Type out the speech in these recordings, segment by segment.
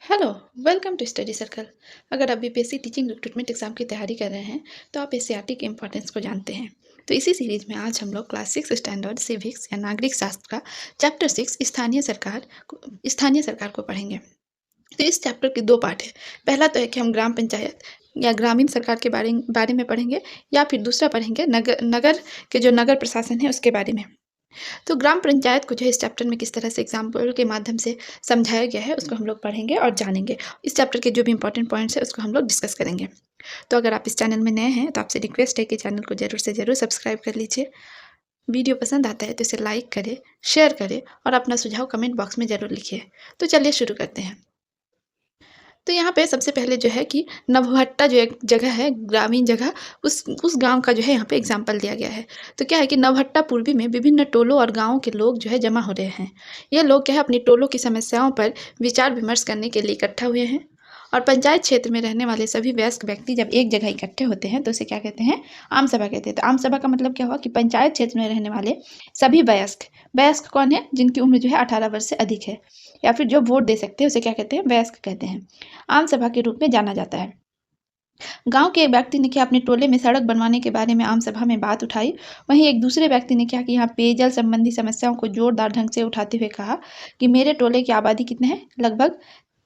Hello, welcome to Study Circle. अगर आप BPSC teaching recruitment exam की तैयारी कर रहे हैं तो आप एससीईआरटी के इम्पोर्टेंस को जानते हैं। तो इसी सीरीज में आज हम लोग क्लास 6 स्टैंडर्ड सिविक्स या नागरिक शास्त्र का चैप्टर 6 स्थानीय सरकार को पढ़ेंगे। तो इस चैप्टर के दो पार्ट है। पहला तो है कि हम ग्राम पंचायत या ग्रामीण सरकार के बारे बारे में पढ़ेंगे, या फिर दूसरा पढ़ेंगे नगर नगर के जो नगर प्रशासन है उसके बारे में। तो ग्राम पंचायत को जो है इस चैप्टर में किस तरह से एग्जाम्पल के माध्यम से समझाया गया है उसको हम लोग पढ़ेंगे और जानेंगे। इस चैप्टर के जो भी इंपॉर्टेंट पॉइंट्स है उसको हम लोग डिस्कस करेंगे। तो अगर आप इस चैनल में नए हैं तो आपसे रिक्वेस्ट है कि चैनल को ज़रूर से ज़रूर सब्सक्राइब कर लीजिए। वीडियो पसंद आता है तो इसे लाइक करें, शेयर करें और अपना सुझाव कमेंट बॉक्स में ज़रूर लिखिए। तो चलिए शुरू करते हैं। तो यहाँ पे सबसे पहले जो है कि नवहट्टा जो एक जगह है, ग्रामीण जगह, उस गाँव का जो है यहाँ पे एग्जाम्पल दिया गया है। तो क्या है कि नवहट्टा पूर्वी में विभिन्न टोलों और गाँवों के लोग जो है जमा हो रहे हैं। ये लोग क्या है अपनी टोलों की समस्याओं पर विचार विमर्श करने के लिए इकट्ठा हुए हैं। और पंचायत क्षेत्र में रहने वाले सभी वयस्क व्यक्ति जब एक जगह इकट्ठे होते हैं तो उसे क्या कहते हैं? आम सभा कहते हैं। तो आम सभा का मतलब क्या हुआ कि पंचायत क्षेत्र में रहने वाले सभी वयस्क, वयस्क कौन है? जिनकी उम्र जो है 18 वर्ष से अधिक है, या फिर जो वोट दे सकते हैं उसे क्या कहते हैं? वयस्क कहते हैं। आम सभा के रूप में जाना जाता है। गांव के एक व्यक्ति ने क्या अपने टोले में सड़क बनवाने के बारे में आम सभा में बात उठाई। वहीं एक दूसरे व्यक्ति ने क्या कि यहाँ पेयजल संबंधी समस्याओं को जोरदार ढंग से उठाते हुए कहा कि मेरे टोले की आबादी कितने हैं? लगभग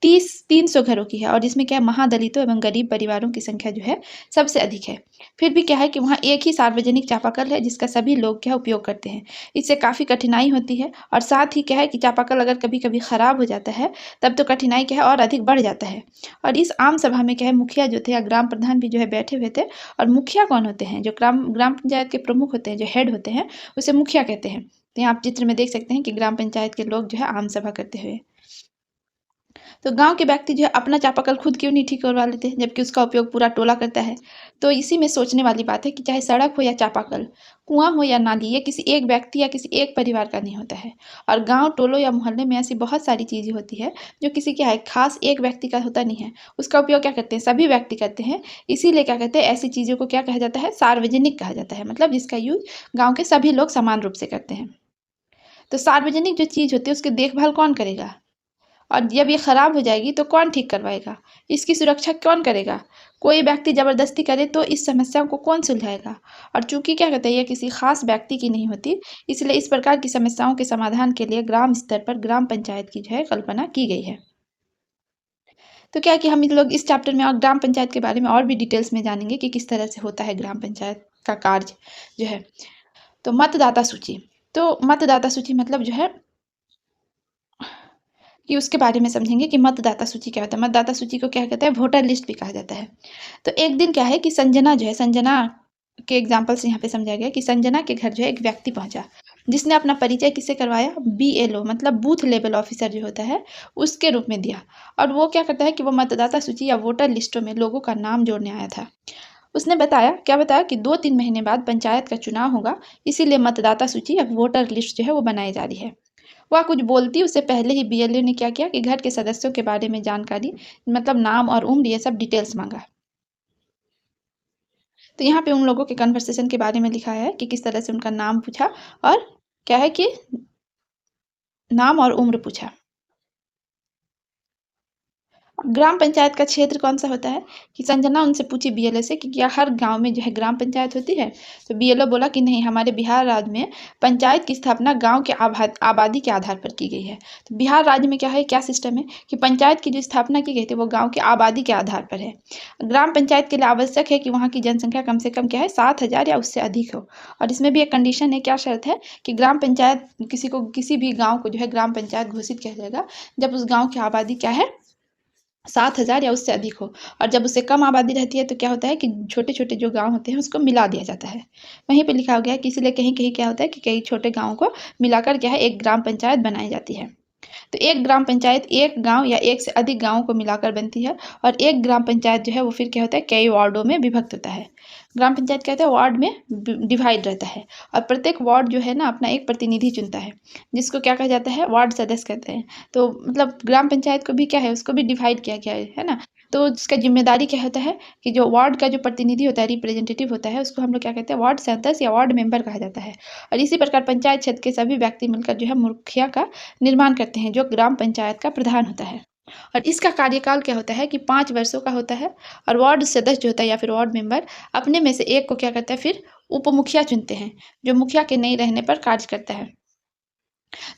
300 घरों की है, और इसमें क्या महादलितों एवं गरीब परिवारों की संख्या जो है सबसे अधिक है। फिर भी क्या है कि वहाँ एक ही सार्वजनिक चापाकल है जिसका सभी लोग क्या उपयोग करते हैं। इससे काफ़ी कठिनाई होती है, और साथ ही क्या है कि चापाकल अगर कभी कभी ख़राब हो जाता है तब तो कठिनाई क्या है और अधिक बढ़ जाता है। और इस आम सभा में क्या है मुखिया जो थे या ग्राम प्रधान भी जो है बैठे हुए थे। और मुखिया कौन होते हैं? जो ग्राम ग्राम पंचायत के प्रमुख होते हैं, जो हेड होते हैं, उसे मुखिया कहते हैं। तो यहाँ आप चित्र में देख सकते हैं कि ग्राम पंचायत के लोग जो है आम सभा करते हुए। तो गांव के व्यक्ति जो है अपना चापाकल खुद क्यों नहीं ठीक करवा लेते जबकि उसका उपयोग पूरा टोला करता है? तो इसी में सोचने वाली बात है कि चाहे सड़क हो या चापाकल, कुआं हो या नाली, ये किसी एक व्यक्ति या किसी एक परिवार का नहीं होता है। और गांव टोलों या मोहल्ले में ऐसी बहुत सारी चीजें होती है जो किसी क्या है खास एक व्यक्ति का होता नहीं है। उसका उपयोग क्या करते हैं? सभी व्यक्ति करते हैं। इसीलिए क्या कहते हैं ऐसी चीजों को क्या कहा जाता है? सार्वजनिक कहा जाता है, मतलब जिसका यूज गाँव के सभी लोग समान रूप से करते हैं। तो सार्वजनिक जो चीज होती है उसकी देखभाल कौन करेगा? और जब ये खराब हो जाएगी तो कौन ठीक करवाएगा? इसकी सुरक्षा कौन करेगा? कोई व्यक्ति जबरदस्ती करे तो इस समस्या को कौन सुलझाएगा? और चूंकि क्या कहते हैं ये किसी खास व्यक्ति की नहीं होती, इसलिए इस प्रकार की समस्याओं के समाधान के लिए ग्राम स्तर पर ग्राम पंचायत की जो है कल्पना की गई है। तो क्या है कि हम लोग इस चैप्टर में और ग्राम पंचायत के बारे में और भी डिटेल्स में जानेंगे कि किस तरह से होता है ग्राम पंचायत का कार्य जो है। तो मतदाता सूची। तो मतदाता सूची मतलब जो है कि उसके बारे में समझेंगे कि मतदाता सूची क्या होता है। मतदाता सूची को क्या कहते हैं? वोटर लिस्ट भी कहा जाता है। तो एक दिन क्या है कि संजना जो है, संजना के एग्जाम्पल से यहाँ पे समझाया गया कि संजना के घर जो है एक व्यक्ति पहुंचा जिसने अपना परिचय किससे करवाया? बीएलओ मतलब बूथ लेवल ऑफिसर जो होता है उसके रूप में दिया। और वो क्या करता है कि वो मतदाता सूची या वोटर लिस्टों में लोगों का नाम जोड़ने आया था। उसने बताया, क्या बताया कि 2-3 महीने बाद पंचायत का चुनाव होगा, इसीलिए मतदाता सूची या वोटर लिस्ट जो है वो बनाई जा रही है। वह कुछ बोलती उससे पहले ही बीएलओ ने क्या किया कि घर के सदस्यों के बारे में जानकारी, मतलब नाम और उम्र, ये सब डिटेल्स मांगा। तो यहाँ पे उन लोगों के कन्वर्सेशन के बारे में लिखा है कि किस तरह से उनका नाम पूछा, और क्या है कि नाम और उम्र पूछा। ग्राम पंचायत का क्षेत्र कौन सा होता है? कि संजना उनसे पूछी बीएलओ से कि क्या हर गांव में जो है ग्राम पंचायत होती है? तो बीएलओ बोला कि नहीं, हमारे बिहार राज्य में पंचायत की स्थापना गांव के आबादी के आधार पर की गई है। तो बिहार राज्य में क्या है, क्या सिस्टम है कि पंचायत की जो स्थापना की गई थी वो गाँव की आबादी के आधार पर है। ग्राम पंचायत के लिए आवश्यक है कि वहाँ की जनसंख्या कम से कम क्या है 7,000 या उससे अधिक हो। और इसमें भी एक कंडीशन है, क्या शर्त है कि ग्राम पंचायत किसी भी गाँव को जो है ग्राम पंचायत घोषित किया जाएगा जब उस गाँव की आबादी क्या है 7,000 या उससे अधिक हो। और जब उससे कम आबादी रहती है तो क्या होता है कि छोटे छोटे जो गांव होते हैं उसको मिला दिया जाता है। वहीं पे लिखा हो गया है कि इसलिए कहीं कहीं क्या होता है कि कई छोटे गांवों को मिलाकर क्या है एक ग्राम पंचायत बनाई जाती है। तो एक ग्राम पंचायत एक गांव या एक से अधिक गांवों को मिलाकर बनती है। और एक ग्राम पंचायत जो है वो फिर क्या होता है कई वार्डों में विभक्त होता है। ग्राम पंचायत क्या होता है वार्ड में डिवाइड रहता है। और प्रत्येक वार्ड जो है ना अपना एक प्रतिनिधि चुनता है, जिसको क्या कहा जाता है? वार्ड सदस्य कहते हैं। तो मतलब ग्राम पंचायत को भी क्या है उसको भी डिवाइड किया गया है ना। तो उसका जिम्मेदारी क्या होता है कि जो वार्ड का जो प्रतिनिधि होता है, रिप्रेजेंटेटिव होता है, उसको हम लोग क्या कहते हैं? वार्ड सदस्य या वार्ड मेंबर कहा जाता है। और इसी प्रकार पंचायत क्षेत्र के सभी व्यक्ति मिलकर जो है मुखिया का निर्माण करते हैं जो ग्राम पंचायत का प्रधान होता है। और इसका कार्यकाल क्या होता है कि 5 वर्षों का होता है और वार्ड सदस्य जो होता है या फिर वार्ड मेंबर अपने में से एक को क्या करता है फिर उपमुखिया चुनते हैं, जो मुखिया के नहीं रहने पर कार्य करता है।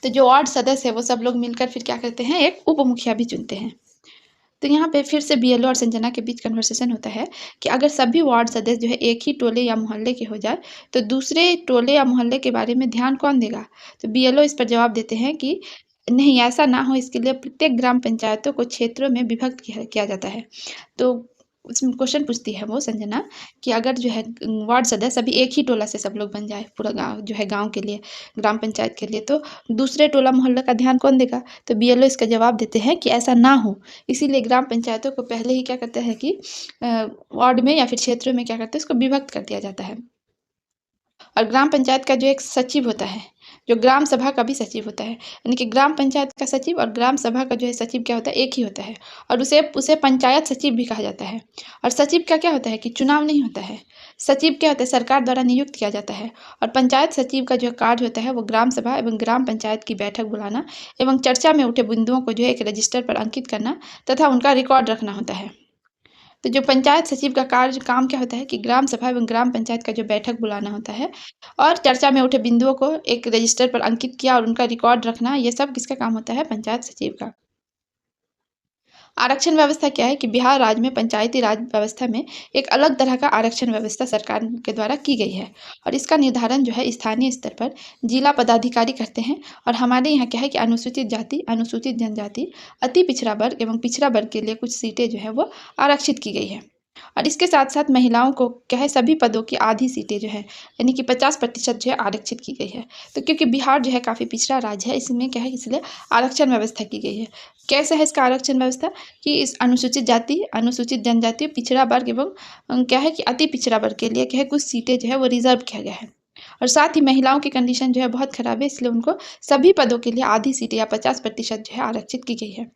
तो जो वार्ड सदस्य है वो सब लोग मिलकर फिर क्या करते हैं, एक उपमुखिया भी चुनते हैं। तो यहाँ पे फिर से बीएलओ और संजना के बीच कन्वर्सेशन होता है कि अगर सभी वार्ड सदस्य जो है एक ही टोले या मोहल्ले के हो जाए, तो दूसरे टोले या मोहल्ले के बारे में ध्यान कौन देगा? तो बीएलओ इस पर जवाब देते हैं कि नहीं, ऐसा ना हो, इसके लिए प्रत्येक ग्राम पंचायतों को क्षेत्रों में विभक्त किया किया जाता है। तो उसमें क्वेश्चन पूछती है वो संजना कि अगर जो है वार्ड सदस्य अभी एक ही टोला से सब लोग बन जाए, पूरा गाँव जो है गाँव के लिए, ग्राम पंचायत के लिए, तो दूसरे टोला मोहल्ले का ध्यान कौन देगा? तो बीएलओ इसका जवाब देते हैं कि ऐसा ना हो, इसीलिए ग्राम पंचायतों को पहले ही क्या करते हैं कि वार्ड में या फिर क्षेत्र में क्या करते हैं, इसको विभक्त कर दिया जाता है। और ग्राम पंचायत का जो एक सचिव होता है, जो ग्राम सभा का भी सचिव होता है, यानी कि ग्राम पंचायत का सचिव और ग्राम सभा का जो है सचिव क्या होता है, एक ही होता है और उसे उसे पंचायत सचिव भी कहा जाता है। और सचिव का क्या होता है कि चुनाव नहीं होता है। सचिव क्या होता है, सरकार द्वारा नियुक्त किया जाता है और पंचायत सचिव का जो कार्य होता है वो ग्राम सभा एवं ग्राम पंचायत की बैठक बुलाना एवं चर्चा में उठे बिंदुओं को जो है एक रजिस्टर पर अंकित करना तथा उनका रिकॉर्ड रखना होता है। तो जो पंचायत सचिव का कार्य काम क्या होता है कि ग्राम सभा एवं ग्राम पंचायत का जो बैठक बुलाना होता है और चर्चा में उठे बिंदुओं को एक रजिस्टर पर अंकित किया और उनका रिकॉर्ड रखना, ये सब किसका काम होता है, पंचायत सचिव का। आरक्षण व्यवस्था क्या है कि बिहार राज्य में पंचायती राज व्यवस्था में एक अलग तरह का आरक्षण व्यवस्था सरकार के द्वारा की गई है और इसका निर्धारण जो है स्थानीय स्तर पर जिला पदाधिकारी करते हैं। और हमारे यहाँ क्या है कि अनुसूचित जाति, अनुसूचित जनजाति, अति पिछड़ा वर्ग एवं पिछड़ा वर्ग के लिए कुछ सीटें जो है वो आरक्षित की गई है। और इसके साथ साथ महिलाओं को क्या है, सभी पदों की आधी सीटें जो है यानी कि 50% जो है आरक्षित की गई है। तो क्योंकि बिहार जो है काफ़ी पिछड़ा राज्य है, इसमें क्या है, इसलिए आरक्षण व्यवस्था की गई है। कैसे है इसका आरक्षण व्यवस्था कि इस अनुसूचित जाति, अनुसूचित जनजाति, पिछड़ा वर्ग एवं क्या है कि अति पिछड़ा वर्ग के लिए क्या है कुछ सीटें जो है वो रिजर्व किया गया है। और साथ ही महिलाओं की कंडीशन जो है बहुत खराब है, इसलिए उनको सभी पदों के लिए आधी सीटें या 50% जो है आरक्षित की गई है।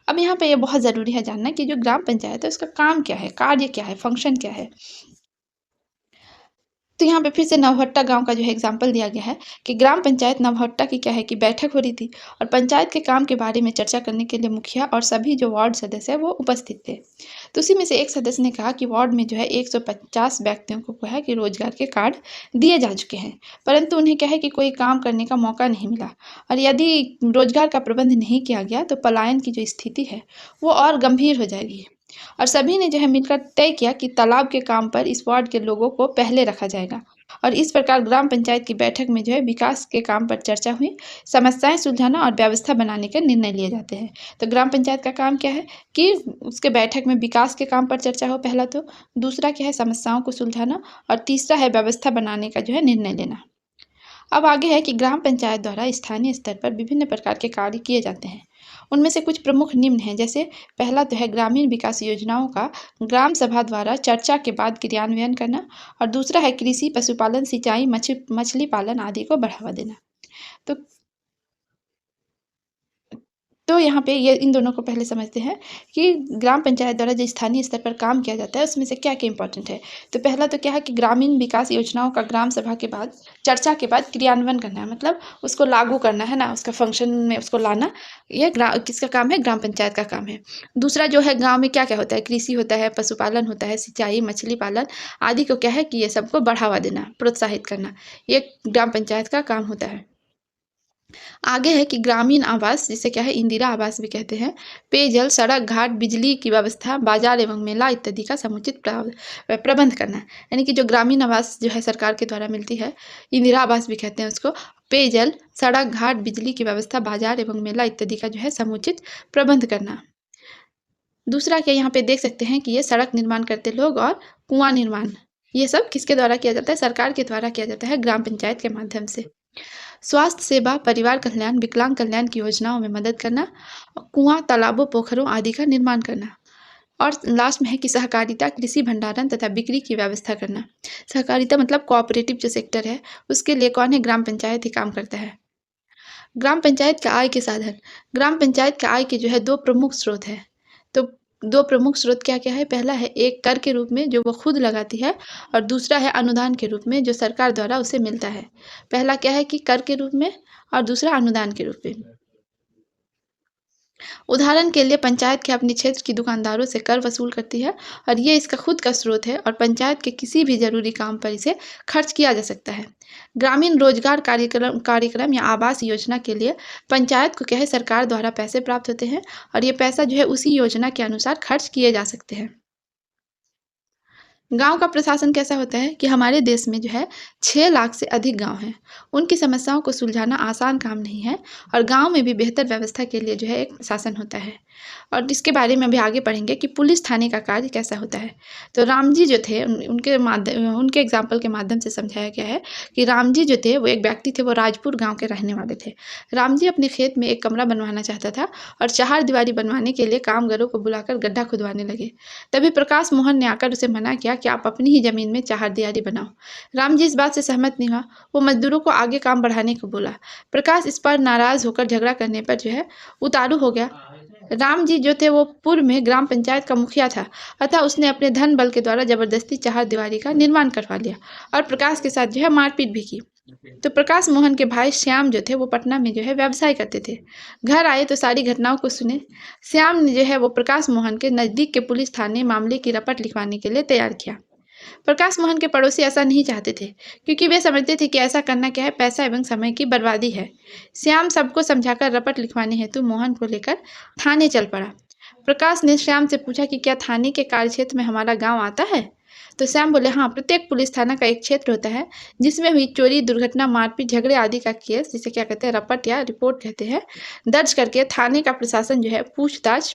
अब यहाँ पे ये बहुत ज़रूरी है जानना कि जो ग्राम पंचायत है उसका काम क्या है, कार्य क्या है, फ़ंक्शन क्या है? तो यहाँ पे फिर से नवहट्टा गाँव का जो है एग्ज़ाम्पल दिया गया है कि ग्राम पंचायत नवहट्टा की क्या है कि बैठक हो रही थी और पंचायत के काम के बारे में चर्चा करने के लिए मुखिया और सभी जो वार्ड सदस्य हैं वो उपस्थित थे। तो उसी में से एक सदस्य ने कहा कि वार्ड में जो है 150 व्यक्तियों को क्या है कि रोज़गार के कार्ड दिए जा चुके हैं, परंतु उन्हें क्या है कि कोई काम करने का मौका नहीं मिला और यदि रोज़गार का प्रबंध नहीं किया गया तो पलायन की जो स्थिति है वो और गंभीर हो जाएगी। और सभी ने जो है मिलकर तय किया कि तालाब के काम पर इस वार्ड के लोगों को पहले रखा जाएगा। और इस प्रकार ग्राम पंचायत की बैठक में जो है विकास के काम पर चर्चा हुई, समस्याएं सुलझाना और व्यवस्था बनाने के निर्णय लिए जाते हैं। तो ग्राम पंचायत का काम क्या है कि उसके बैठक में विकास के काम पर चर्चा हो पहला, तो दूसरा क्या है समस्याओं को सुलझाना और तीसरा है व्यवस्था बनाने का जो है निर्णय लेना। अब आगे है कि ग्राम पंचायत द्वारा स्थानीय स्तर पर विभिन्न प्रकार के कार्य किए जाते हैं। उनमें से कुछ प्रमुख निम्न हैं, जैसे पहला तो है ग्रामीण विकास योजनाओं का ग्राम सभा द्वारा चर्चा के बाद क्रियान्वयन करना और दूसरा है कृषि, पशुपालन, सिंचाई, मछली पालन आदि को बढ़ावा देना। तो यहाँ पे ये इन दोनों को पहले समझते हैं कि ग्राम पंचायत द्वारा जो स्थानीय स्तर पर काम किया जाता है उसमें से क्या-क्या इम्पोर्टेंट है। तो पहला तो क्या है कि ग्रामीण विकास योजनाओं का ग्राम सभा के बाद, चर्चा के बाद क्रियान्वयन करना है, मतलब उसको लागू करना है ना, उसका फ़ंक्शन में उसको लाना, ये किसका काम है, ग्राम पंचायत का काम है। दूसरा जो है गाँव में क्या-क्या होता है, कृषि होता है, पशुपालन होता है, सिंचाई, मछली पालन आदि को क्या है कि ये सबको बढ़ावा देना, प्रोत्साहित करना, ये ग्राम पंचायत का काम होता है। आगे है कि ग्रामीण आवास, जिसे क्या है इंदिरा आवास भी कहते हैं, पेयजल, सड़क, घाट, बिजली की व्यवस्था, बाजार एवं मेला इत्यादि का समुचित प्रबंध करना। यानी कि जो ग्रामीण आवास जो है सरकार के द्वारा मिलती है, इंदिरा आवास भी कहते हैं उसको, पेयजल, सड़क, घाट, बिजली की व्यवस्था, बाजार एवं मेला इत्यादि का जो है समुचित प्रबंध करना। दूसरा क्या, यहाँ पे देख सकते हैं कि ये सड़क निर्माण करते लोग और कुआं निर्माण, ये सब किसके द्वारा किया जाता है, सरकार के द्वारा किया जाता है, ग्राम पंचायत के माध्यम से। स्वास्थ्य सेवा, परिवार कल्याण, विकलांग कल्याण की योजनाओं में मदद करना, कुआं, तालाबों, पोखरों आदि का निर्माण करना। और लास्ट में है कि सहकारिता, कृषि भंडारण तथा बिक्री की व्यवस्था करना। सहकारिता मतलब कोऑपरेटिव जो सेक्टर है, उसके लिए कौन है, ग्राम पंचायत ही काम करता है। ग्राम पंचायत का आय के साधन, ग्राम पंचायत का आय के जो है 2 प्रमुख स्रोत हैं। तो 2 प्रमुख स्रोत क्या-क्या है? पहला है एक कर के रूप में जो वो खुद लगाती है और दूसरा है अनुदान के रूप में जो सरकार द्वारा उसे मिलता है। पहला क्या है कि कर के रूप में और दूसरा अनुदान के रूप में। उदाहरण के लिए पंचायत के अपने क्षेत्र की दुकानदारों से कर वसूल करती है और ये इसका खुद का स्रोत है और पंचायत के किसी भी जरूरी काम पर इसे खर्च किया जा सकता है। ग्रामीण रोजगार कार्यक्रम या आवास योजना के लिए पंचायत को क्या है सरकार द्वारा पैसे प्राप्त होते हैं और ये पैसा जो है उसी योजना के अनुसार खर्च किए जा सकते हैं। गाँव का प्रशासन कैसा होता है कि हमारे देश में जो है 6 लाख से अधिक गाँव हैं। उनकी समस्याओं को सुलझाना आसान काम नहीं है और गाँव में भी बेहतर व्यवस्था के लिए जो है एक प्रशासन होता है। और इसके बारे में अभी आगे पढ़ेंगे कि पुलिस थाने का कार्य कैसा होता है। तो राम जी जो थे उनके एग्ज़ाम्पल के माध्यम से समझाया गया है कि राम जी जो थे वो एक व्यक्ति थे, वो राजपुर गाँव के रहने वाले थे। राम जी अपने खेत में एक कमरा बनवाना चाहता था और चहारदीवारी बनवाने के लिए कामगारों को बुलाकर गड्ढा खुदवाने लगे। तभी प्रकाश मोहन ने आकर उसे मना किया कि आप अपनी ही ज़मीन में चहारदीवारी बनाओ। राम जी इस बात से सहमत नहीं हुआ, वो मज़दूरों को आगे काम बढ़ाने को बोला। प्रकाश इस पर नाराज़ होकर झगड़ा करने पर जो है उतारू हो गया। राम जी जो थे वो पूर्व में ग्राम पंचायत का मुखिया था, अतः उसने अपने धन बल के द्वारा ज़बरदस्ती चहारदीवारी का निर्माण करवा लिया और प्रकाश के साथ जो है मारपीट भी की। तो प्रकाश मोहन के भाई श्याम जो थे वो पटना में जो है व्यवसाय करते थे। घर आए तो सारी घटनाओं को सुने। श्याम ने जो है वो प्रकाश मोहन के नज़दीक के पुलिस थाने मामले की रपट लिखवाने के लिए तैयार किया। प्रकाश मोहन के पड़ोसी ऐसा नहीं चाहते थे क्योंकि वे समझते थे कि ऐसा करना क्या है, पैसा एवं समय की बर्बादी है। श्याम सबको समझाकर रपट लिखवाने हेतु मोहन को लेकर थाने चल पड़ा। प्रकाश ने श्याम से पूछा कि क्या थाने के कार्यक्षेत्र में हमारा गांव आता है। तो श्याम बोले हाँ, प्रत्येक पुलिस थाना का एक क्षेत्र होता है जिसमें हुई चोरी, दुर्घटना, मारपीट, झगड़े आदि का केस, जिसे क्या कहते हैं रपट या रिपोर्ट कहते हैं, दर्ज करके थाने का प्रशासन जो है पूछताछ,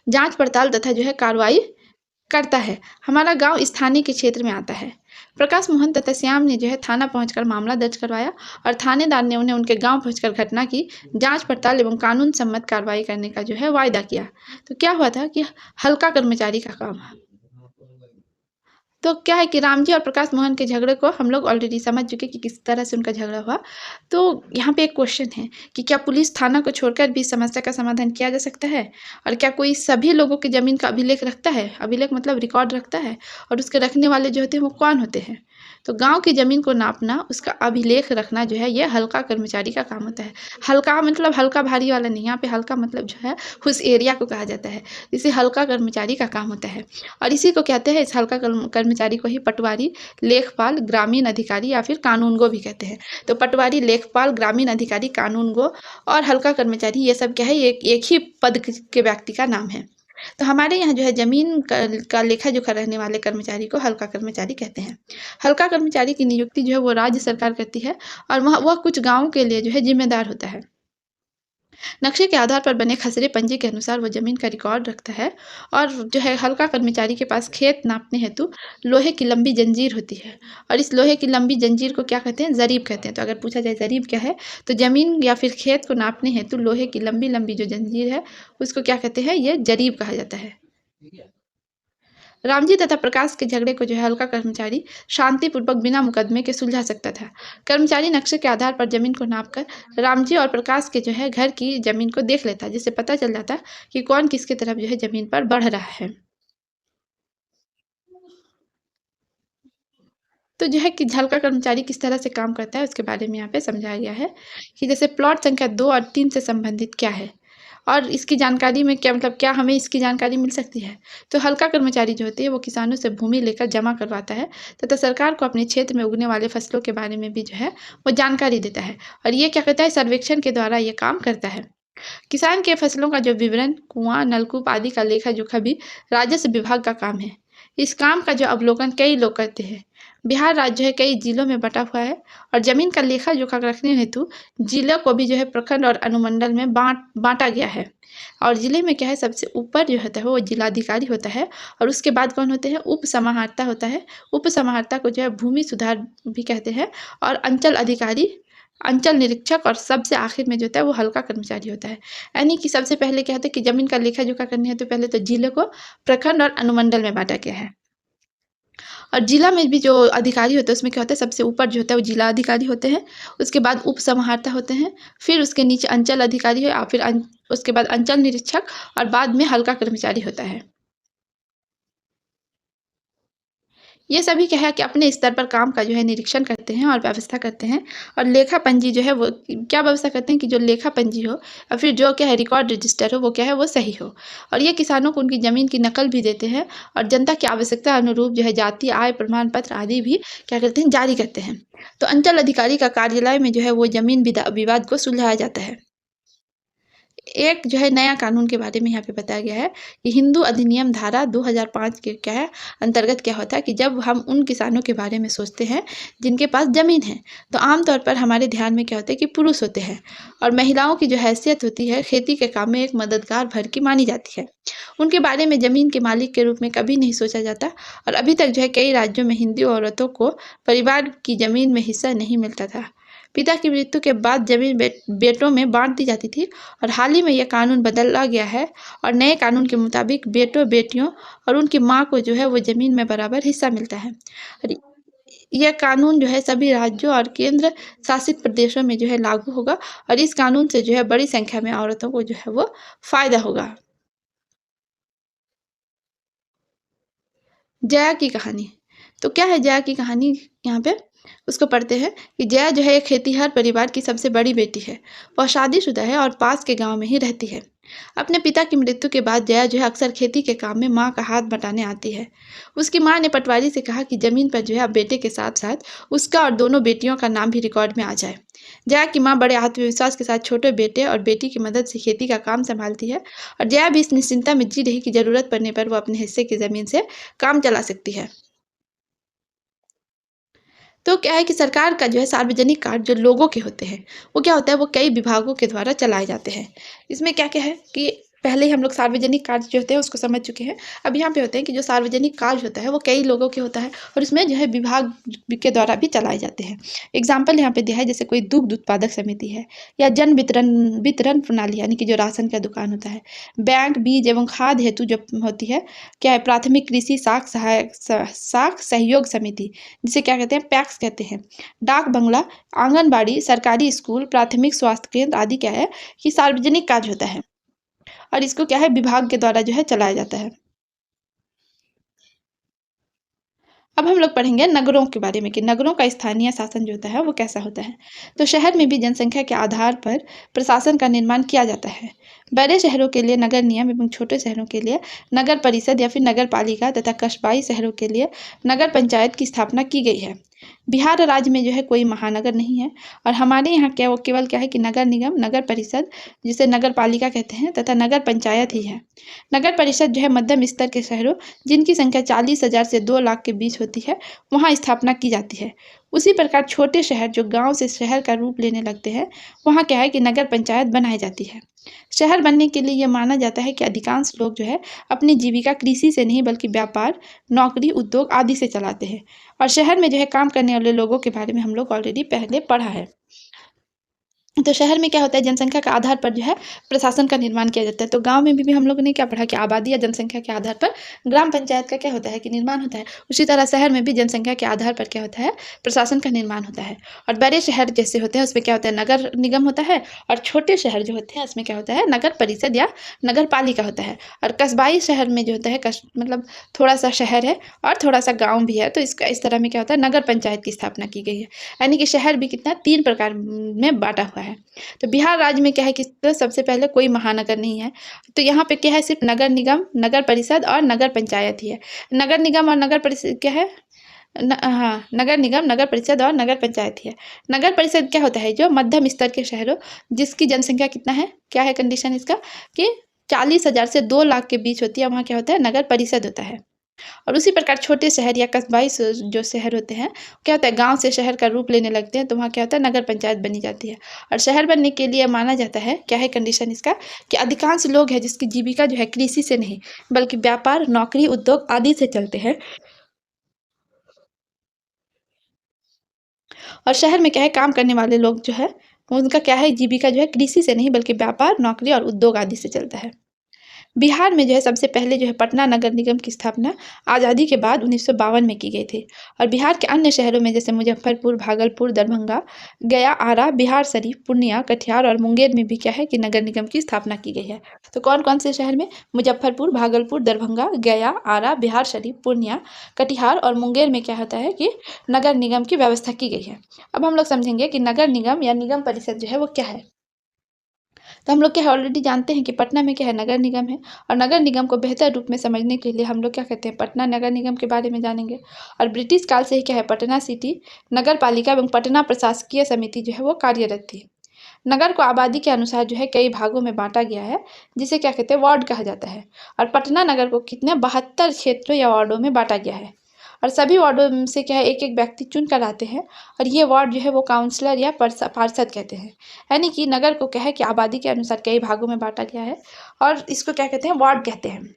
जांच पड़ताल तथा जो है कार्रवाई करता है। हमारा गांव स्थानीय के क्षेत्र में आता है। प्रकाश मोहन तथा श्याम ने जो है थाना पहुंचकर मामला दर्ज करवाया और थानेदार ने उन्हें उनके गांव पहुंचकर घटना की जांच पड़ताल एवं कानून सम्मत कार्रवाई करने का जो है वायदा किया। तो क्या हुआ था कि हल्का कर्मचारी का काम। तो क्या है कि राम जी और प्रकाश मोहन के झगड़े को हम लोग ऑलरेडी समझ चुके कि किस तरह से उनका झगड़ा हुआ। तो यहाँ पे एक क्वेश्चन है कि क्या पुलिस थाना को छोड़कर भी समस्या का समाधान किया जा सकता है? और क्या कोई सभी लोगों की ज़मीन का अभिलेख रखता है? अभिलेख मतलब रिकॉर्ड रखता है और उसके रखने वाले जो होते हैं वो कौन होते हैं? तो गाँव की ज़मीन को नापना, उसका अभिलेख रखना जो है ये हल्का कर्मचारी का काम होता है। हल्का मतलब हल्का भारी वाला नहीं, यहाँ पे हल्का मतलब जो है उस एरिया को कहा जाता है। इसे हल्का कर्मचारी का काम होता है और इसी को कहते हैं, इस हल्का कर्मचारी को ही पटवारी, लेखपाल, ग्रामीण अधिकारी या फिर कानूनगो भी कहते हैं। तो पटवारी, लेखपाल, ग्रामीण अधिकारी, कानूनगो और हल्का कर्मचारी, ये सब क्या है, एक ही पद के व्यक्ति का नाम है। तो हमारे यहाँ जो है ज़मीन का लेखा-जोखा रहने वाले कर्मचारी को हल्का कर्मचारी कहते हैं। हल्का कर्मचारी की नियुक्ति जो है वो राज्य सरकार करती है और वह कुछ गाँवों के लिए जो है ज़िम्मेदार होता है। नक्शे के आधार पर बने खसरे पंजी के अनुसार वो ज़मीन का रिकॉर्ड रखता है और जो है हल्का कर्मचारी के पास खेत नापने हेतु लोहे की लंबी जंजीर होती है और इस लोहे की लंबी जंजीर को क्या कहते हैं, ज़रीब कहते हैं। तो अगर पूछा जाए ज़रीब क्या है, तो ज़मीन या फिर खेत को नापने हेतु लोहे की लंबी लंबी जो जंजीर है उसको क्या कहते हैं, ये ज़रीब कहा जाता है। रामजी तथा प्रकाश के झगड़े को जो है हल्का कर्मचारी शांतिपूर्वक बिना मुकदमे के सुलझा सकता था। कर्मचारी नक्शे के आधार पर जमीन को नापकर रामजी और प्रकाश के जो है घर की जमीन को देख लेता, जिससे पता चल जाता कि कौन किसकी तरफ जो है जमीन पर बढ़ रहा है। तो जो है कि हल्का कर्मचारी किस तरह से काम करता है उसके बारे में यहाँ पे समझाया गया है कि जैसे प्लॉट संख्या 2 और 3 से संबंधित क्या है और इसकी जानकारी में क्या मतलब क्या हमें इसकी जानकारी मिल सकती है। तो हल्का कर्मचारी जो होती है वो किसानों से भूमि लेकर जमा करवाता है तथा सरकार को अपने क्षेत्र में उगने वाले फसलों के बारे में भी जो है वो जानकारी देता है और ये क्या कहता है, सर्वेक्षण के द्वारा ये काम करता है। किसान के फसलों का जो विवरण, कुआं, नलकूप आदि का लेखा जोखा भी राजस्व विभाग का काम है। इस काम का जो अवलोकन कई लोग करते हैं। बिहार राज्य है कई जिलों में बटा हुआ है और जमीन का लेखा जोखा रखने हेतु जिलों को भी जो है प्रखंड और अनुमंडल में बांटा गया है। और जिले में क्या है, सबसे ऊपर जो होता है वो जिलाधिकारी होता है और उसके बाद कौन होते हैं, उप समाहर्ता होता है। उप समाहर्ता को जो है भूमि सुधार भी कहते हैं और अंचल अधिकारी, अंचल निरीक्षक और सबसे आखिर में जो होता है वो हल्का कर्मचारी होता है। यानी कि सबसे पहले क्या होता है कि जमीन का लेखा जोखा करने है तो पहले तो जिले को प्रखंड और अनुमंडल में बांटा गया है और जिला में भी जो अधिकारी होते हैं उसमें क्या होता है, सबसे ऊपर जो होता है वो जिला अधिकारी होते हैं, उसके बाद उप समाहर्ता होते हैं, फिर उसके नीचे अंचल अधिकारी है और फिर उसके बाद अंचल निरीक्षक और बाद में हल्का कर्मचारी होता है। ये सभी क्या है कि अपने स्तर पर काम का जो है निरीक्षण करते हैं और व्यवस्था करते हैं और लेखा पंजी जो है वो क्या व्यवस्था करते हैं कि जो लेखा पंजी हो और फिर जो क्या है रिकॉर्ड रजिस्टर हो वो क्या है वो सही हो। और ये किसानों को उनकी ज़मीन की नकल भी देते हैं और जनता की आवश्यकता अनुरूप जो है जाति, आय प्रमाण पत्र आदि भी क्या करते हैं जारी करते हैं। तो अंचल अधिकारी का कार्यालय में जो है वो ज़मीन विवाद को सुलझाया जाता है। एक जो है नया कानून के बारे में यहाँ पे बताया गया है कि हिंदू अधिनियम धारा 2005 के क्या है अंतर्गत क्या होता है कि जब हम उन किसानों के बारे में सोचते हैं जिनके पास ज़मीन है, तो आमतौर पर हमारे ध्यान में क्या होता है कि पुरुष होते हैं और महिलाओं की जो हैसियत होती है खेती के काम में एक मददगार भर की मानी जाती है। उनके बारे में ज़मीन के मालिक के रूप में कभी नहीं सोचा जाता और अभी तक जो है कई राज्यों में हिंदू औरतों को परिवार की ज़मीन में हिस्सा नहीं मिलता था। पिता की मृत्यु के बाद ज़मीन बेटों में बाँट दी जाती थी और हाल ही में यह कानून बदला गया है और नए कानून के मुताबिक बेटों-बेटियों और उनकी माँ को जो है वो ज़मीन में बराबर हिस्सा मिलता है। और यह कानून जो है सभी राज्यों और केंद्र शासित प्रदेशों में जो है लागू होगा और इस कानून से जो है बड़ी संख्या में औरतों को जो है वो फ़ायदा होगा। जया की कहानी। तो क्या है जया की कहानी यहाँ पे? उसको पढ़ते हैं कि जया जो है एक खेतीहर परिवार की सबसे बड़ी बेटी है। वह शादीशुदा है और पास के गाँव में ही रहती है। अपने पिता की मृत्यु के बाद जया जो है अक्सर खेती के काम में माँ का हाथ बटाने आती है। उसकी माँ ने पटवारी से कहा कि ज़मीन पर जो है अब बेटे के साथ-साथ उसका और दोनों बेटियों का नाम भी रिकॉर्ड में आ जाए। जया की माँ बड़े आत्मविश्वास के साथ छोटे बेटे और बेटी की मदद से खेती का काम सँभालती है और जया भी इस निश्चिंता में जी रही कि ज़रूरत पड़ने पर वो अपने हिस्से की ज़मीन से काम चला सकती है। तो क्या है कि सरकार का जो है सार्वजनिक कार्य जो लोगों के होते हैं, वो क्या होता है वो कई विभागों के द्वारा चलाए जाते हैं। इसमें क्या-क्या है कि पहले ही हम लोग सार्वजनिक कार्य जो होते हैं उसको समझ चुके हैं। अब यहाँ पे होते हैं कि जो सार्वजनिक कार्य होता है वो कई लोगों के होता है और उसमें जो है विभाग के द्वारा भी चलाए जाते हैं। एग्ज़ाम्पल यहाँ पे दिया है जैसे कोई दुग्ध उत्पादक समिति है या जन वितरण वितरण प्रणाली यानी कि जो राशन का दुकान होता है। बैंक, बीज एवं खाद हेतु जो होती है, क्या है प्राथमिक कृषि साख सहयोग समिति जिसे क्या कहते हैं पैक्स कहते हैं। डाक बंगला, आंगनबाड़ी, सरकारी स्कूल, प्राथमिक स्वास्थ्य केंद्र आदि क्या है कि सार्वजनिक कार्य होता है और इसको क्या है विभाग के द्वारा जो है चलाया जाता है। अब हम लोग पढ़ेंगे नगरों के बारे में कि नगरों का स्थानीय शासन जो होता है वो कैसा होता है। तो शहर में भी जनसंख्या के आधार पर प्रशासन का निर्माण किया जाता है। बड़े शहरों के लिए नगर निगम एवं छोटे शहरों के लिए नगर परिषद या फिर नगर पालिका तथा कस्बाई शहरों के लिए नगर पंचायत की स्थापना की गई है। बिहार राज्य में जो है कोई महानगर नहीं है और हमारे यहाँ क्या वो केवल क्या है कि नगर निगम, नगर परिषद जिसे नगर पालिका कहते हैं तथा नगर पंचायत ही है। नगर परिषद जो है मध्यम स्तर के शहरों जिनकी संख्या 40,000 से 2 लाख के बीच होती है, वहाँ स्थापना की जाती है। उसी प्रकार छोटे शहर जो गाँव से शहर का रूप लेने लगते हैं, वहाँ क्या है कि नगर पंचायत बनाई जाती है। शहर बनने के लिए यह माना जाता है कि अधिकांश लोग जो है अपनी जीविका कृषि से नहीं बल्कि व्यापार, नौकरी, उद्योग आदि से चलाते हैं और शहर में जो है काम करने वाले लोगों के बारे में हम लोग ऑलरेडी पहले पढ़ा है। तो शहर में क्या होता है जनसंख्या के आधार पर जो है प्रशासन का निर्माण किया जाता है। तो गाँव में भी हम लोगों ने क्या पढ़ा कि आबादी या जनसंख्या के आधार पर ग्राम पंचायत का क्या होता है कि निर्माण होता है। उसी तरह शहर में भी जनसंख्या के आधार पर क्या होता है प्रशासन का निर्माण होता है। और बड़े शहर जैसे होते हैं उसमें क्या होता है नगर निगम होता है और छोटे शहर जो होते हैं उसमें क्या होता है नगर परिषद या नगर पालिका होता है। और कस्बाई शहर में जो होता है मतलब थोड़ा-सा शहर है और थोड़ा-सा गाँव भी है। तो इसका इस तरह में क्या होता है नगर पंचायत की स्थापना की गई है। यानी कि शहर भी कितना 3 प्रकार में बाँटा हुआ है। तो बिहार राज्य में क्या है कि तो सबसे पहले कोई महानगर नहीं है। तो यहाँ पे क्या है सिर्फ़ नगर निगम, नगर परिषद और नगर पंचायत ही है। नगर निगम और नगर परिषद क्या है? हाँ, नगर निगम, नगर परिषद और नगर पंचायत ही है। नगर परिषद क्या होता है जो मध्यम स्तर के शहरों जिसकी जनसंख्या कितना है? क्या है कंडीशन इसका कि 40,000 से 2 लाख के बीच होती है, वहाँ क्या होता है नगर परिषद होता है। और उसी प्रकार छोटे शहर या कस्बाई जो शहर होते हैं, क्या होता है गाँव से शहर का रूप लेने लगते हैं, तो वहाँ क्या होता है नगर पंचायत बनी जाती है। और शहर बनने के लिए माना जाता है, क्या है कंडीशन इसका कि अधिकांश लोग हैं जिसकी जीविका जो है कृषि से नहीं, बल्कि व्यापार, नौकरी, उद्योग आदि से चलते हैं। और शहर में क्या है काम करने वाले लोग जो है, उनका क्या है जीविका जो है कृषि से नहीं बल्कि व्यापार, नौकरी और उद्योग आदि से चलता है। बिहार में जो है सबसे पहले जो है पटना नगर निगम की स्थापना आज़ादी के बाद 1952 में की गई थी और बिहार के अन्य शहरों में जैसे मुजफ्फरपुर, भागलपुर, दरभंगा, गया, आरा, बिहार शरीफ, पूर्णिया, कटिहार और मुंगेर में भी क्या है कि नगर निगम की स्थापना की गई है। तो कौन-कौन से शहर में? मुजफ्फरपुर, भागलपुर, दरभंगा, गया, आरा, बिहार शरीफ, पूर्णिया, कटिहार और मुंगेर में क्या होता है कि नगर निगम की व्यवस्था की गई है। अब हम लोग समझेंगे कि नगर निगम या निगम परिषद जो है वो क्या है? तो हम लोग क्या है ऑलरेडी जानते हैं कि पटना में क्या है नगर निगम है और नगर निगम को बेहतर रूप में समझने के लिए हम लोग क्या कहते हैं पटना नगर निगम के बारे में जानेंगे। और ब्रिटिश काल से ही क्या है पटना सिटी नगर पालिका एवं पटना प्रशासकीय समिति जो है वो कार्यरत थी। नगर को आबादी के अनुसार जो है कई भागों में बांटा गया है जिसे क्या कहते हैं वार्ड कहा जाता है। और पटना नगर को कितने 72 क्षेत्रों या वार्डों में बांटा गया है और सभी वार्डों से क्या है एक एक व्यक्ति चुन कर आते हैं और ये वार्ड जो है वो काउंसलर या पार्षद कहते हैं। यानी कि नगर को क्या है कि आबादी के अनुसार कई भागों में बांटा गया है और इसको क्या कहते हैं वार्ड कहते हैं।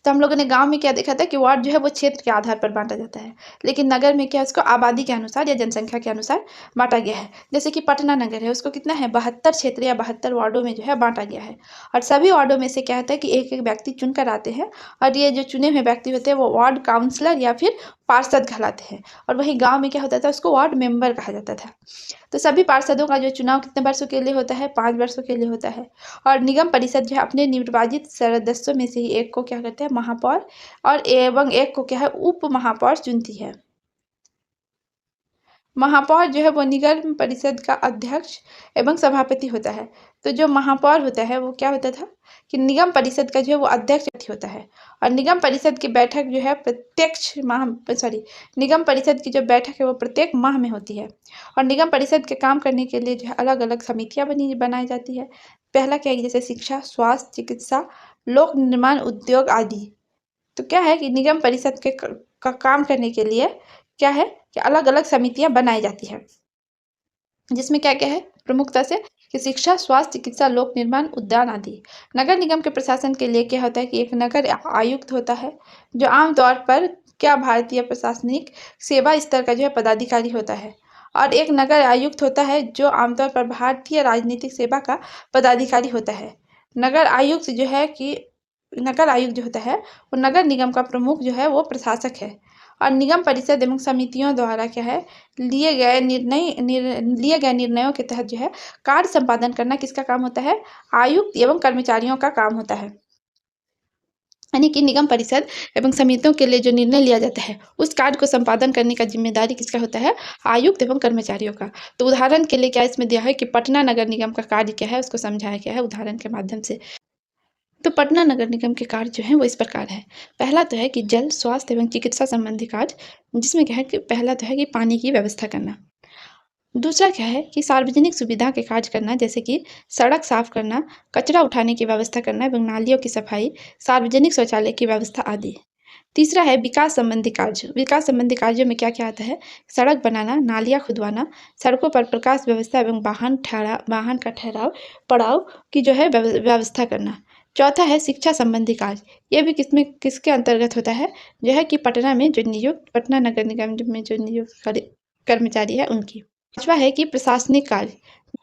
तो हम लोगों ने गाँव में क्या देखा था कि वार्ड जो है वो क्षेत्र के आधार पर बाँटा जाता है। लेकिन नगर में क्या है उसको आबादी के अनुसार या जनसंख्या के अनुसार बाँटा गया है। जैसे कि पटना नगर है उसको कितना है 72 क्षेत्र या 72 वार्डों में जो है बाँटा गया है। और सभी वार्डों में से क्या होता है कि एक-एक व्यक्ति चुन कर आते हैं और ये जो चुने हुए व्यक्ति होते हैं वो वार्ड काउंसलर या फिर पार्षद कहलाते हैं। और वहीं गाँव में क्या होता था उसको वार्ड मेंबर कहा जाता था। तो सभी पार्षदों का जो चुनाव कितने वर्षों के लिए होता है 5 वर्षों के लिए होता है। और निगम परिषद जो है अपने निर्वाचित सदस्यों में से ही एक को क्या कहते हैं महापौर और एवं एक को क्या है उप महापौर चुनती है। महापौर जो है वो निगम परिषद का अध्यक्ष एवं सभापति होता है। तो जो महापौर होता है वो क्या होता था कि निगम परिषद का जो है वो अध्यक्ष होता है। और निगम परिषद की बैठक जो है निगम परिषद की जो बैठक है वो प्रत्येक माह में होती है। और निगम परिषद के काम करने के लिए जो है अलग-अलग समितियाँ बनाई जाती है। पहला क्या है जैसे शिक्षा, स्वास्थ्य, चिकित्सा, लोक निर्माण, उद्योग आदि। तो क्या है कि निगम परिषद के का काम करने के लिए क्या है कि अलग-अलग समितियाँ बनाई जाती हैं। जिसमें क्या-क्या है प्रमुखता से कि शिक्षा, स्वास्थ्य, चिकित्सा, लोक निर्माण, उद्यान आदि। नगर निगम के प्रशासन के लिए क्या होता है कि एक नगर आयुक्त होता है, जो आमतौर पर क्या भारतीय प्रशासनिक सेवा स्तर का जो है पदाधिकारी होता है। और एक नगर आयुक्त होता है जो आमतौर पर भारतीय राजनीतिक सेवा का पदाधिकारी होता है। नगर आयुक्त जो है कि नगर आयुक्त जो होता है वो नगर निगम का प्रमुख जो है वो प्रशासक है। और निगम परिषद एवं समितियों द्वारा क्या है लिए गए निर्णयों के तहत जो है कार्य संपादन करना किसका काम होता है आयुक्त एवं कर्मचारियों का काम होता है। यानी कि निगम परिषद एवं समितियों के लिए जो निर्णय लिया जाता है उस कार्य को संपादन करने का जिम्मेदारी किसका होता है आयुक्त एवं कर्मचारियों का। तो उदाहरण के लिए क्या इसमें दिया है कि पटना नगर निगम का कार्य क्या है उसको समझाया गया है उदाहरण के माध्यम से। तो पटना नगर निगम के कार्य जो हैं वो इस प्रकार है। पहला तो है कि जल, स्वास्थ्य एवं चिकित्सा संबंधी कार्य, जिसमें क्या है कि पहला तो है कि पानी की व्यवस्था करना। दूसरा क्या है कि सार्वजनिक सुविधा के कार्य करना जैसे कि सड़क साफ करना, कचरा उठाने की व्यवस्था करना एवं नालियों की सफाई, सार्वजनिक शौचालय की व्यवस्था आदि। तीसरा है विकास संबंधी कार्य। विकास संबंधी कार्यों में क्या-क्या आता है? सड़क बनाना, नालियाँ खुदवाना, सड़कों पर प्रकाश व्यवस्था एवं वाहन का ठहराव, पड़ाव की जो है व्यवस्था करना। चौथा है शिक्षा संबंधी कार्य। ये भी किसके अंतर्गत होता है? जो है कि पटना नगर निगम में जो नियुक्त कर्मचारी है उनकी। पाँचवा है कि प्रशासनिक कार्य,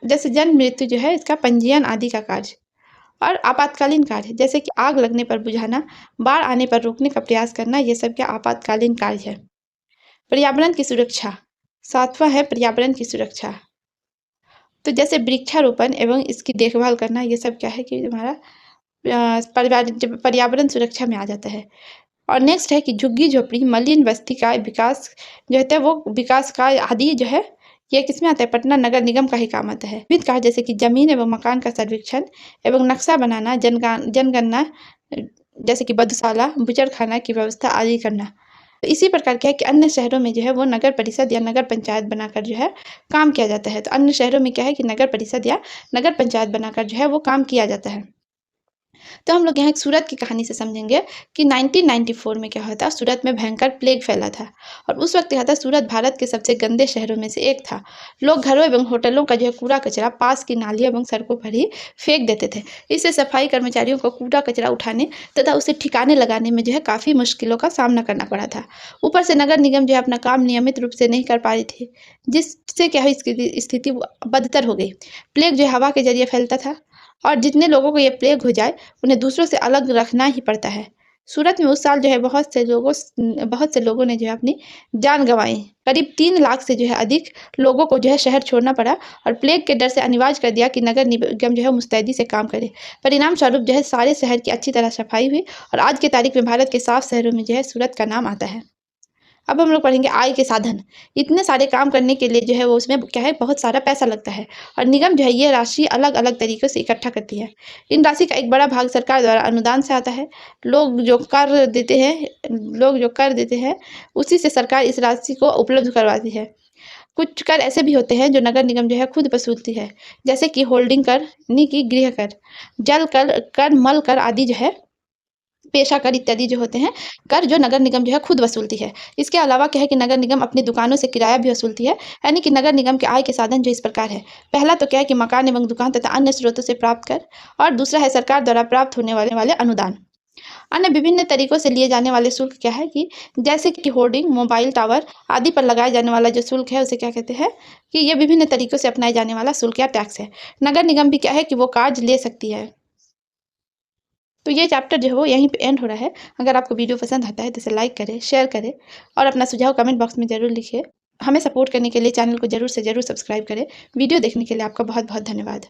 जैसे जन्म मृत्यु जो है इसका पंजीयन आदि का कार्य। और आपातकालीन कार्य जैसे कि आग लगने पर बुझाना, बाढ़ आने पर रोकने का प्रयास करना, ये सब क्या आपातकालीन कार्य है। पर्यावरण की सुरक्षा, सातवां है पर्यावरण की सुरक्षा। तो जैसे वृक्षारोपण एवं इसकी देखभाल करना, ये सब क्या है कि हमारा पर्यावरण सुरक्षा में आ जाता है। और नेक्स्ट है कि झुग्गी-झोपड़ी, मलिन बस्ती का विकास जो होता है वो विकास कार्य आदि जो है ये किसमें आता है? पटना नगर निगम का ही काम आता है। विविध कार्य जैसे कि जमीन एवं मकान का सर्वेक्षण एवं नक्शा बनाना, जनगणना जैसे कि बधशाला, बूचड़खाना की व्यवस्था आदि करना। तो इसी प्रकार क्या है कि अन्य शहरों में जो है वो नगर परिषद या नगर पंचायत बनाकर जो है काम किया जाता है। तो अन्य शहरों में क्या है कि नगर परिषद या नगर पंचायत बनाकर जो है वो काम किया जाता है। तो हम लोग यहाँ एक सूरत की कहानी से समझेंगे कि 1994 में क्या हुआ था, सूरत में भयंकर प्लेग फैला था और उस वक्त क्या था सूरत भारत के सबसे गंदे शहरों में से एक था। लोग घरों एवं होटलों का जो है कूड़ा कचरा पास की नालियों एवं सड़कों पर ही फेंक देते थे। इससे सफाई कर्मचारियों को कूड़ा कचरा उठाने तथा उसे ठिकाने लगाने में जो है काफ़ी मुश्किलों का सामना करना पड़ा था। ऊपर से नगर निगम जो है अपना काम नियमित रूप से नहीं कर पा रही थी, जिससे क्या है इसकी स्थिति बदतर हो गई। प्लेग जो हवा के जरिए फैलता था और जितने लोगों को ये प्लेग हो जाए, उन्हें दूसरों से अलग रखना ही पड़ता है। सूरत में उस साल जो है बहुत से लोगों ने जो है अपनी जान गँवाई। करीब 3 लाख से जो है अधिक लोगों को जो है शहर छोड़ना पड़ा और प्लेग के डर से अनिवार्य कर दिया कि नगर निगम जो है मुस्तैदी से काम करे। परिणाम स्वरूप जो है सारे शहर की अच्छी तरह सफाई हुई और आज की तारीख में भारत के साफ शहरों में जो है सूरत का नाम आता है। अब हम लोग पढ़ेंगे आय के साधन। इतने सारे काम करने के लिए जो है वो उसमें क्या है बहुत सारा पैसा लगता है और निगम जो है ये राशि अलग-अलग तरीकों से इकट्ठा करती है। इन राशि का एक बड़ा भाग सरकार द्वारा अनुदान से आता है। लोग जो कर देते हैं, उसी से सरकार इस राशि को उपलब्ध करवाती है। कुछ कर ऐसे भी होते हैं जो नगर निगम जो है खुद वसूलती है, जैसे कि होल्डिंग कर, यानी कि गृह कर, मल कर आदि जो है पेशा कर इत्यादि जो होते हैं, कर जो नगर निगम जो है खुद वसूलती है। इसके अलावा क्या है कि नगर निगम अपनी दुकानों से किराया भी वसूलती है, यानी कि नगर निगम के आय के साधन जो इस प्रकार है। पहला तो क्या है कि मकान एवं दुकान तथा अन्य स्रोतों से प्राप्त कर और दूसरा है सरकार द्वारा प्राप्त होने वाले अनुदान। अन्य विभिन्न तरीकों से लिए जाने वाले शुल्क क्या है कि जैसे कि होर्डिंग, मोबाइल टावर आदि पर लगाए जाने वाला जो शुल्क है, उसे क्या कहते हैं कि ये विभिन्न तरीकों से अपनाए जाने वाला शुल्क या टैक्स है। नगर निगम भी क्या है कि वो कार्य ले सकती है। तो ये चैप्टर जो है वो यहीं पे एंड हो रहा है। अगर आपको वीडियो पसंद आता है तो इसे लाइक करें, शेयर करें और अपना सुझाव कमेंट बॉक्स में ज़रूर लिखिए। हमें सपोर्ट करने के लिए चैनल को ज़रूर से ज़रूर सब्सक्राइब करें। वीडियो देखने के लिए आपका बहुत-बहुत धन्यवाद।